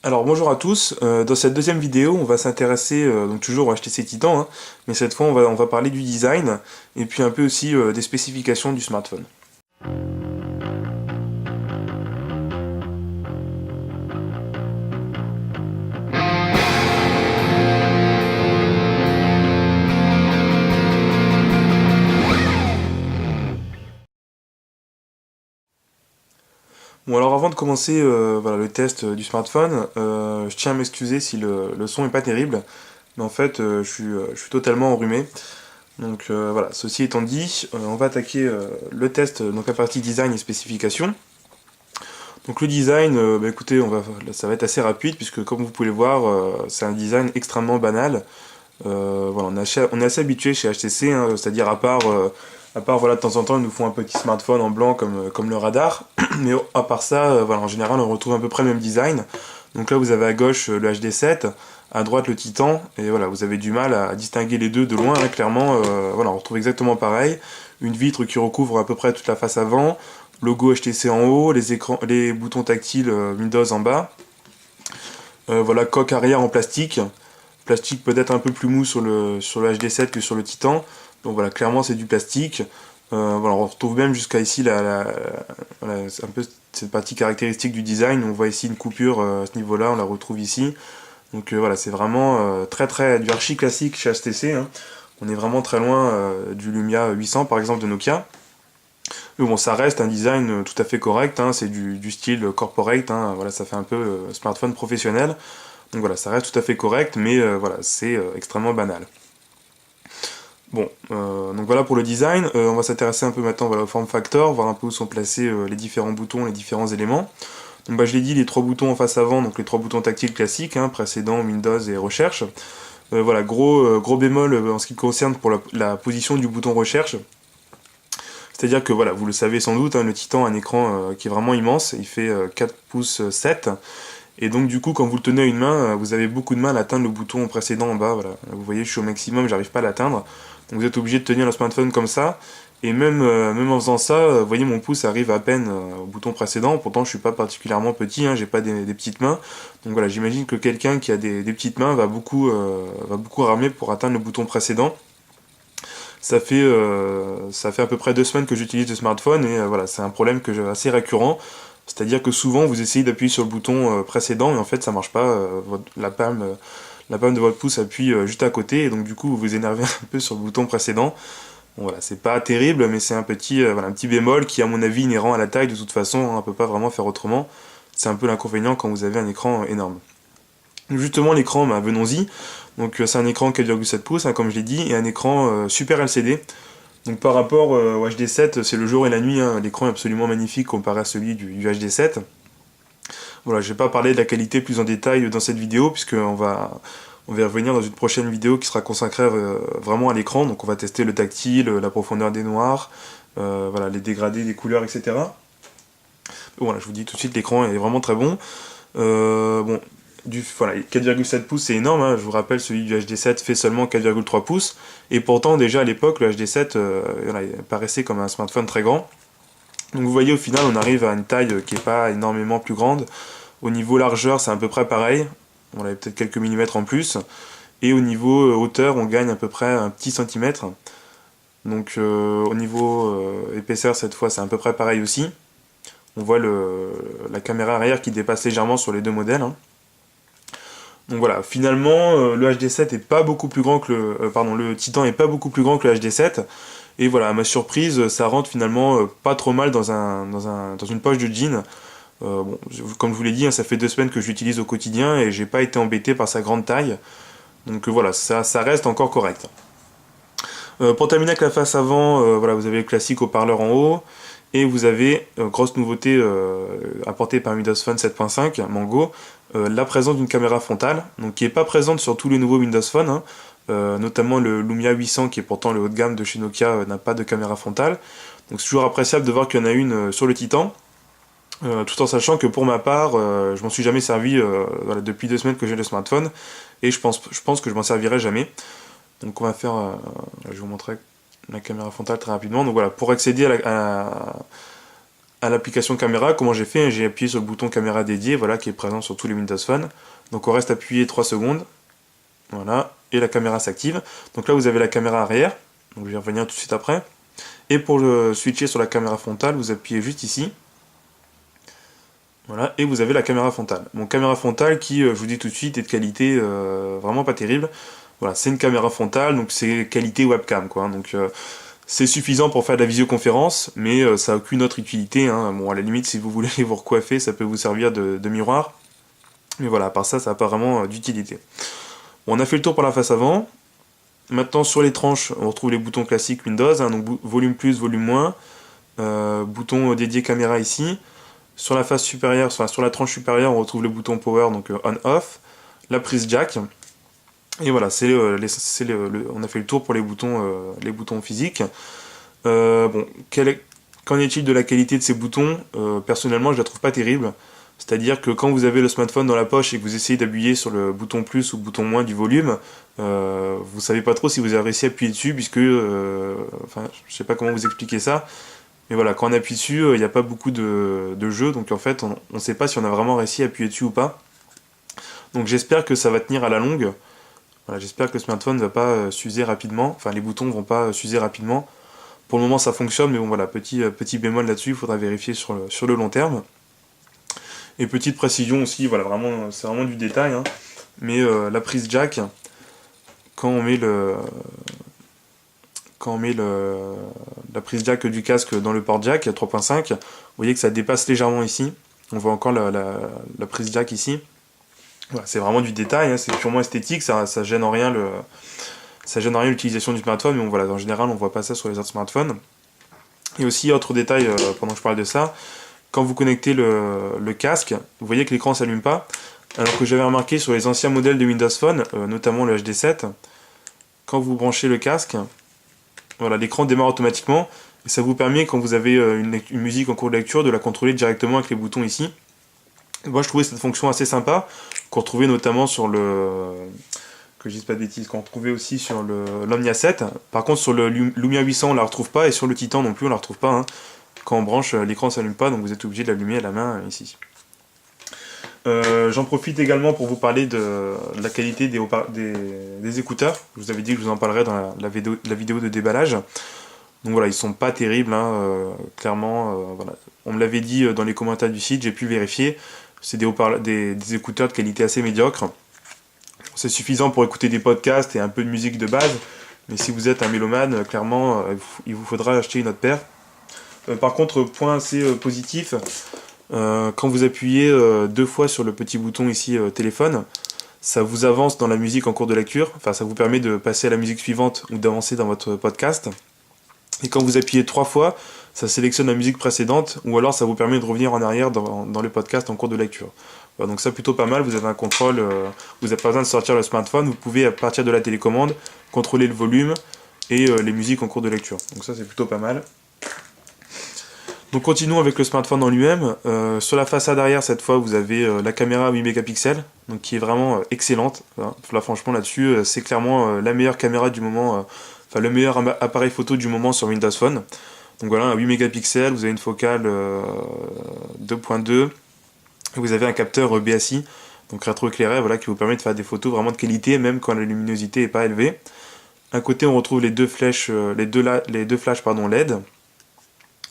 Alors bonjour à tous, dans cette deuxième vidéo on va s'intéresser donc toujours au HTC Titan, hein, mais cette fois on va parler du design et puis un peu aussi des spécifications du smartphone. Bon alors avant de commencer voilà, le test du smartphone, je tiens à m'excuser si le son est pas terrible, mais en fait je suis totalement enrhumé. Donc voilà, ceci étant dit, on va attaquer le test, donc la partie design et spécifications. Donc le design, bah, écoutez, ça va être assez rapide puisque comme vous pouvez le voir, c'est un design extrêmement banal. Voilà, on est assez habitué chez HTC, hein, c'est-à-dire à part voilà, de temps en temps ils nous font un petit smartphone en blanc comme le radar, mais à part ça, voilà, en général on retrouve à peu près le même design. Donc là vous avez à gauche le HD7, à droite le Titan, et voilà, vous avez du mal à distinguer les deux de loin, hein, clairement, voilà, on retrouve exactement pareil. Une vitre qui recouvre à peu près toute la face avant, logo HTC en haut, les boutons tactiles Windows en bas. Voilà, coque arrière en plastique peut-être un peu plus mou sur le HD7 que sur le Titan. Donc voilà, clairement c'est du plastique. Voilà, on retrouve même jusqu'à ici c'est un peu cette partie caractéristique du design. On voit ici une coupure à ce niveau-là, on la retrouve ici. Donc voilà, c'est vraiment très du archi classique chez HTC, hein. On est vraiment très loin du Lumia 800 par exemple de Nokia. Mais bon, ça reste un design tout à fait correct, hein. C'est du style corporate, hein. Voilà, ça fait un peu smartphone professionnel. Donc voilà, ça reste tout à fait correct, mais voilà, c'est extrêmement banal. Bon, donc voilà pour le design. On va s'intéresser un peu maintenant voilà, au form factor, voir un peu où sont placés les différents boutons, les différents éléments. Donc bah, je l'ai dit, les trois boutons en face avant, donc les trois boutons tactiles classiques, hein, précédent, Windows et recherche. Voilà, gros bémol en ce qui concerne pour la position du bouton recherche. C'est-à-dire que voilà, vous le savez sans doute, hein, le Titan a un écran qui est vraiment immense, il fait 4 pouces 7. Et donc du coup, quand vous le tenez à une main, vous avez beaucoup de mal à atteindre le bouton précédent en bas. Voilà. Vous voyez, je suis au maximum, j'arrive pas à l'atteindre. Donc vous êtes obligé de tenir le smartphone comme ça. Et même en faisant ça, vous voyez, mon pouce arrive à peine au bouton précédent. Pourtant, je suis pas particulièrement petit, hein, j'ai pas des petites mains. Donc voilà, j'imagine que quelqu'un qui a des petites mains va beaucoup ramer pour atteindre le bouton précédent. Ça fait à peu près 2 semaines que j'utilise le smartphone et voilà, c'est un problème que j'ai assez récurrent. C'est-à-dire que souvent vous essayez d'appuyer sur le bouton précédent et en fait ça marche pas. La palme de votre pouce appuie juste à côté et donc du coup vous vous énervez un peu sur le bouton précédent. Bon, voilà, c'est pas terrible mais c'est un petit bémol qui à mon avis inhérent à la taille de toute façon, hein, on peut pas vraiment faire autrement. C'est un peu l'inconvénient quand vous avez un écran énorme. Justement l'écran, bah, venons-y. Donc c'est un écran 4,7 pouces, hein, comme je l'ai dit, et un écran Super LCD. Donc par rapport au HD7, c'est le jour et la nuit, hein. L'écran est absolument magnifique comparé à celui du HD7. Voilà, je vais pas parler de la qualité plus en détail dans cette vidéo, on va y revenir dans une prochaine vidéo qui sera consacrée vraiment à l'écran. Donc on va tester le tactile, la profondeur des noirs, voilà, les dégradés des couleurs, etc. Voilà, je vous dis tout de suite, l'écran est vraiment très bon. Bon, voilà, 4,7 pouces c'est énorme, hein. Je vous rappelle, celui du HD7 fait seulement 4,3 pouces, et pourtant déjà à l'époque le HD7 voilà, il paraissait comme un smartphone très grand. Donc vous voyez au final on arrive à une taille qui n'est pas énormément plus grande. Au niveau largeur c'est à peu près pareil, on avait peut-être quelques millimètres en plus, et au niveau hauteur on gagne à peu près un petit centimètre. Donc au niveau épaisseur cette fois c'est à peu près pareil aussi. On voit la caméra arrière qui dépasse légèrement sur les deux modèles, hein. Donc voilà, finalement, le HD7 est pas beaucoup plus grand que le Titan est pas beaucoup plus grand que le HD7. Et voilà, à ma surprise, ça rentre finalement pas trop mal dans une poche de jean. Bon, comme je vous l'ai dit, hein, ça fait 2 semaines que je l'utilise au quotidien et j'ai pas été embêté par sa grande taille. Donc voilà, ça reste encore correct. Pour terminer avec la face avant, voilà, vous avez le classique haut-parleur en haut. Et vous avez, grosse nouveauté apportée par Windows Phone 7.5, Mango, la présence d'une caméra frontale, donc qui n'est pas présente sur tous les nouveaux Windows Phone, hein. Notamment le Lumia 800 qui est pourtant le haut de gamme de chez Nokia n'a pas de caméra frontale. Donc c'est toujours appréciable de voir qu'il y en a une sur le Titan, tout en sachant que pour ma part, je m'en suis jamais servi voilà, depuis 2 semaines que j'ai le smartphone, et je pense que je m'en servirai jamais. Donc on va faire, je vais vous montrer la caméra frontale très rapidement. Donc voilà, pour accéder à l'application caméra. Comment j'ai fait? J'ai appuyé sur le bouton caméra dédié, voilà, qui est présent sur tous les Windows Phone. Donc on reste appuyé 3 secondes, voilà, et la caméra s'active. Donc là vous avez la caméra arrière, donc je vais y revenir tout de suite après. Et pour le switcher sur la caméra frontale, vous appuyez juste ici. Voilà, et vous avez la caméra frontale. Bon, caméra frontale qui, je vous dis tout de suite, est de qualité vraiment pas terrible. Voilà, c'est une caméra frontale, donc c'est qualité webcam, quoi. Donc c'est suffisant pour faire de la visioconférence, mais ça n'a aucune autre utilité, hein. Bon, à la limite, si vous voulez vous recoiffer, ça peut vous servir de miroir. Mais voilà, à part ça, ça n'a pas vraiment d'utilité. Bon, on a fait le tour pour la face avant. Maintenant, sur les tranches, on retrouve les boutons classiques Windows, hein, donc volume plus, volume moins. Bouton dédié caméra ici. Sur la face supérieure, enfin sur la tranche supérieure, on retrouve le bouton power, donc on-off, la prise jack. Et voilà, on a fait le tour pour les boutons physiques. Bon, qu'en est-il de la qualité de ces boutons? Personnellement, je la trouve pas terrible. C'est-à-dire que quand vous avez le smartphone dans la poche et que vous essayez d'appuyer sur le bouton plus ou le bouton moins du volume, vous savez pas trop si vous avez réussi à appuyer dessus, puisque, enfin, je sais pas comment vous expliquer ça. Mais voilà, quand on appuie dessus, il n'y a pas beaucoup de jeu, donc en fait, on ne sait pas si on a vraiment réussi à appuyer dessus ou pas. Donc j'espère que ça va tenir à la longue. Voilà, j'espère que le smartphone ne va pas s'user rapidement, enfin les boutons ne vont pas s'user rapidement. Pour le moment ça fonctionne, mais bon voilà, petit bémol là-dessus, il faudra vérifier sur le long terme. Et petite précision aussi, voilà, vraiment, c'est vraiment du détail, hein. Mais la prise jack, quand on met la prise jack du casque dans le port jack 3.5, vous voyez que ça dépasse légèrement ici. On voit encore la prise jack ici. Voilà, c'est vraiment du détail, hein, c'est purement esthétique, ça gêne en rien l'utilisation du smartphone, mais bon, voilà, en général on voit pas ça sur les autres smartphones. Et aussi, autre détail pendant que je parle de ça, quand vous connectez le casque, vous voyez que l'écran ne s'allume pas, alors que j'avais remarqué sur les anciens modèles de Windows Phone, notamment le HD7, quand vous branchez le casque, voilà, l'écran démarre automatiquement, et ça vous permet, quand vous avez une musique en cours de lecture, de la contrôler directement avec les boutons ici. Moi je trouvais cette fonction assez sympa, qu'on retrouvait notamment sur que je dise pas de bêtises, qu'on retrouvait aussi sur l'Omnia 7. Par contre sur le Lumia 800 on la retrouve pas, et sur le Titan non plus on la retrouve pas, hein. Quand on branche, l'écran s'allume pas, donc vous êtes obligé de l'allumer à la main ici. J'en profite également pour vous parler de la qualité des écouteurs. Je vous avais dit que je vous en parlerai dans la vidéo de déballage. Donc voilà, ils sont pas terribles, hein, clairement. Voilà. On me l'avait dit dans les commentaires du site, j'ai pu vérifier. C'est des écouteurs de qualité assez médiocre. C'est suffisant pour écouter des podcasts et un peu de musique de base. Mais si vous êtes un mélomane, clairement, il vous faudra acheter une autre paire. Par contre, point assez positif, quand vous appuyez 2 fois sur le petit bouton ici téléphone, ça vous avance dans la musique en cours de lecture. Enfin, ça vous permet de passer à la musique suivante ou d'avancer dans votre podcast. Et quand vous appuyez 3 fois, ça sélectionne la musique précédente, ou alors ça vous permet de revenir en arrière dans le podcast en cours de lecture. Voilà, donc ça plutôt pas mal, vous avez un contrôle, vous n'avez pas besoin de sortir le smartphone, vous pouvez à partir de la télécommande contrôler le volume et les musiques en cours de lecture. Donc ça c'est plutôt pas mal. Donc continuons avec le smartphone en lui-même. Sur la façade arrière cette fois vous avez la caméra 8 mégapixels, donc qui est vraiment excellente. Là franchement là-dessus c'est clairement la meilleure caméra du moment, enfin le meilleur appareil photo du moment sur Windows Phone. Donc voilà, un 8 mégapixels, vous avez une focale 2.2, vous avez un capteur BSI, donc rétroéclairé, voilà, qui vous permet de faire des photos vraiment de qualité, même quand la luminosité n'est pas élevée. À côté, on retrouve les deux flashs LED,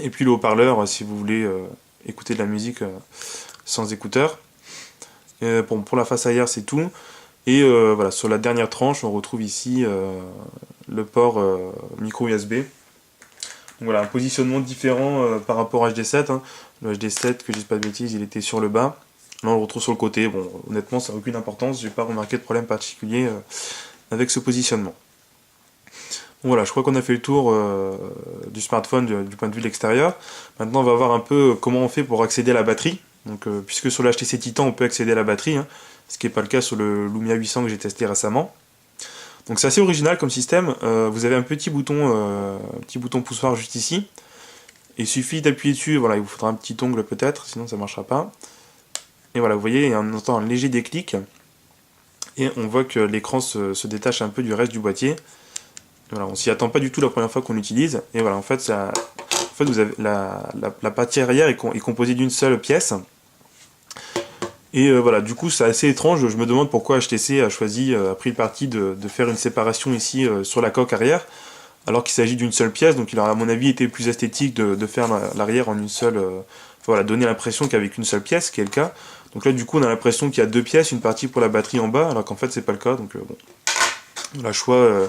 et puis le haut-parleur si vous voulez écouter de la musique sans écouteurs. Bon, pour la face arrière, c'est tout. Et voilà, sur la dernière tranche, on retrouve ici le port micro USB. Donc voilà, un positionnement différent par rapport au HD7. Hein. Le HD7, que je dise pas de bêtises, il était sur le bas. Là, on le retrouve sur le côté. Bon, honnêtement, ça n'a aucune importance. J'ai pas remarqué de problème particulier avec ce positionnement. Bon, voilà, je crois qu'on a fait le tour du smartphone du point de vue de l'extérieur. Maintenant, on va voir un peu comment on fait pour accéder à la batterie. Donc, puisque sur le HTC Titan, on peut accéder à la batterie, hein, ce qui n'est pas le cas sur le Lumia 800 que j'ai testé récemment. Donc c'est assez original comme système, vous avez un petit bouton poussoir juste ici, il suffit d'appuyer dessus, voilà, il vous faudra un petit ongle peut-être, sinon ça ne marchera pas. Et voilà, vous voyez, on entend un léger déclic, et on voit que l'écran se détache un peu du reste du boîtier. Voilà, on s'y attend pas du tout la première fois qu'on l'utilise, et voilà, en fait En fait, vous avez la partie arrière est composée d'une seule pièce. Et voilà, du coup, c'est assez étrange. Je me demande pourquoi HTC a pris le parti de faire une séparation ici sur la coque arrière, alors qu'il s'agit d'une seule pièce. Donc, il aurait, à mon avis, été plus esthétique de faire l'arrière en une seule. Voilà, donner l'impression qu'avec une seule pièce, ce qui est le cas. Donc là, du coup, on a l'impression qu'il y a deux pièces, une partie pour la batterie en bas, alors qu'en fait, c'est pas le cas. Donc, bon, voilà, choix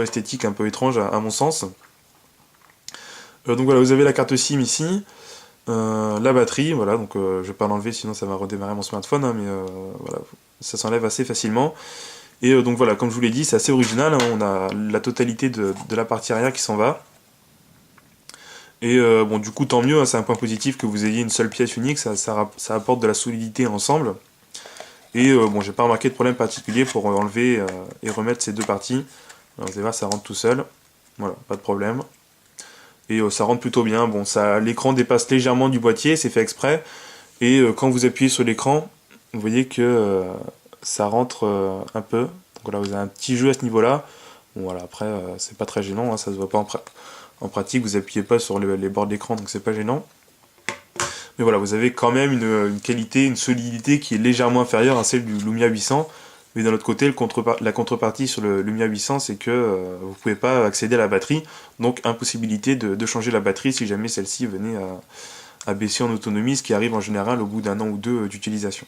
esthétique un peu étrange à mon sens. Donc voilà, vous avez la carte SIM ici. La batterie, voilà, donc je vais pas l'enlever sinon ça va redémarrer mon smartphone, hein, mais voilà, ça s'enlève assez facilement. Et donc voilà, comme je vous l'ai dit, c'est assez original, hein, on a la totalité de la partie arrière qui s'en va. Et bon, du coup, tant mieux, hein, c'est un point positif que vous ayez une seule pièce unique, ça apporte de la solidité ensemble. Et bon, j'ai pas remarqué de problème particulier pour enlever et remettre ces deux parties. Alors, vous allez voir, ça rentre tout seul, voilà, pas de problème. Et ça rentre plutôt bien. Bon, l'écran dépasse légèrement du boîtier, c'est fait exprès. Et quand vous appuyez sur l'écran, vous voyez que ça rentre un peu. Donc voilà, vous avez un petit jeu à ce niveau-là. Bon voilà, après c'est pas très gênant, hein, ça se voit pas en pratique, vous appuyez pas sur les bords de l'écran, donc c'est pas gênant. Mais voilà, vous avez quand même une qualité, une solidité qui est légèrement inférieure à celle du Lumia 800. Mais d'un autre côté, la contrepartie sur le Lumia 800, c'est que vous ne pouvez pas accéder à la batterie, donc impossibilité de changer la batterie si jamais celle-ci venait à baisser en autonomie, ce qui arrive en général au bout d'un an ou deux d'utilisation.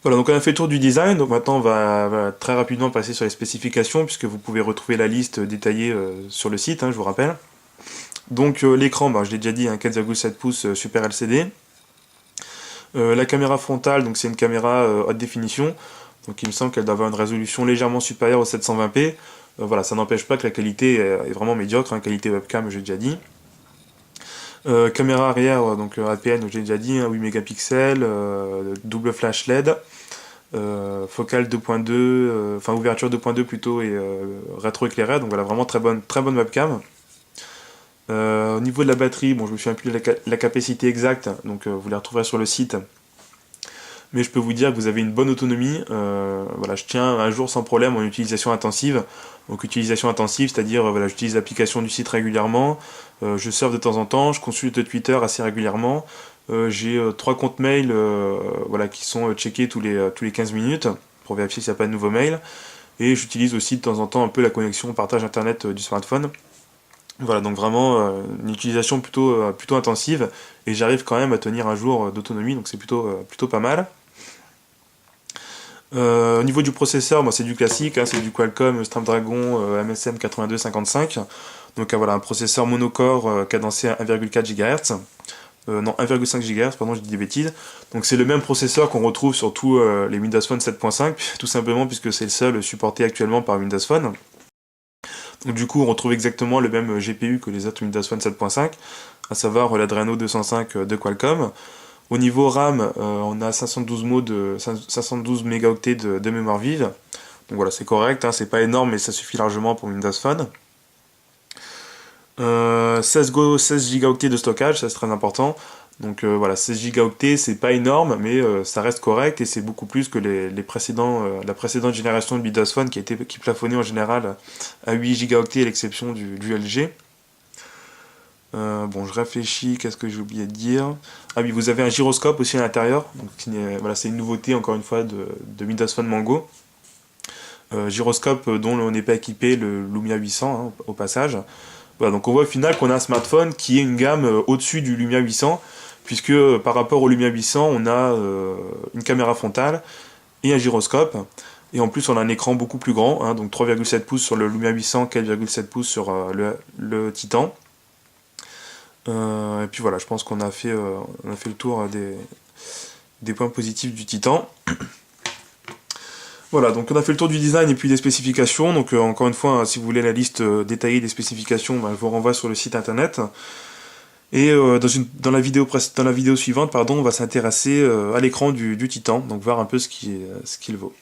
Voilà, donc on a fait le tour du design, donc maintenant on va très rapidement passer sur les spécifications, puisque vous pouvez retrouver la liste détaillée sur le site, hein, je vous rappelle. Donc l'écran, je l'ai déjà dit, 4,7 pouces Super LCD. La caméra frontale, donc c'est une caméra haute définition, donc il me semble qu'elle doit avoir une résolution légèrement supérieure au 720p. Voilà, ça n'empêche pas que la qualité est vraiment médiocre, hein, qualité webcam, j'ai déjà dit. Caméra arrière, donc APN, j'ai déjà dit, 8 mégapixels, double flash LED, focale 2.2, enfin ouverture 2.2 plutôt et rétroéclairée, donc voilà, vraiment très bonne webcam. Au niveau de la batterie, bon, je me souviens plus de la capacité exacte, donc vous la retrouverez sur le site. Mais je peux vous dire que vous avez une bonne autonomie. Voilà, je tiens un jour sans problème en utilisation intensive. Donc utilisation intensive, c'est-à-dire voilà, j'utilise l'application du site régulièrement, je surfe de temps en temps, je consulte Twitter assez régulièrement. J'ai 3 comptes mail voilà, qui sont checkés tous les 15 minutes pour vérifier s'il n'y a pas de nouveaux mails. Et j'utilise aussi de temps en temps un peu la connexion partage internet du smartphone. Voilà, donc vraiment une utilisation plutôt intensive, et j'arrive quand même à tenir un jour d'autonomie, donc c'est plutôt pas mal. Au niveau du processeur, c'est du classique, hein, c'est du Qualcomm Snapdragon MSM 8255, donc voilà, un processeur monocore cadencé à 1,4 GHz, non 1,5 GHz, pardon, je dis des bêtises, donc c'est le même processeur qu'on retrouve sur tous les Windows Phone 7.5, tout simplement puisque c'est le seul supporté actuellement par Windows Phone. Donc du coup, on retrouve exactement le même GPU que les autres Windows Phone 7.5, à savoir l'Adreno 205 de Qualcomm. Au niveau RAM, on a 512 mégaoctets de mémoire vive. Donc voilà, c'est correct, hein, c'est pas énorme, mais ça suffit largement pour Windows Phone. 16 gigaoctets de stockage, ça c'est très important. Donc voilà, 16 gigaoctets, c'est pas énorme, mais ça reste correct, et c'est beaucoup plus que la précédente génération de Windows Phone qui plafonnait en général à 8 gigaoctets à l'exception du LG. Bon, je réfléchis, qu'est-ce que j'ai oublié de dire? Ah oui, vous avez un gyroscope aussi à l'intérieur, donc voilà, c'est une nouveauté encore une fois de Windows Phone Mango. Gyroscope dont on n'est pas équipé, le Lumia 800 hein, au passage. Voilà, donc on voit au final qu'on a un smartphone qui est une gamme au-dessus du Lumia 800, puisque par rapport au Lumia 800, on a une caméra frontale et un gyroscope. Et en plus, on a un écran beaucoup plus grand, hein, donc 3,7 pouces sur le Lumia 800, 4,7 pouces sur le Titan. Et puis voilà, je pense qu'on a fait le tour des points positifs du Titan. Voilà, donc on a fait le tour du design et puis des spécifications. Donc encore une fois, hein, si vous voulez la liste détaillée des spécifications, je vous renvoie sur le site internet. Et dans la vidéo suivante, on va s'intéresser à l'écran du Titan, donc voir un peu ce qu'il vaut.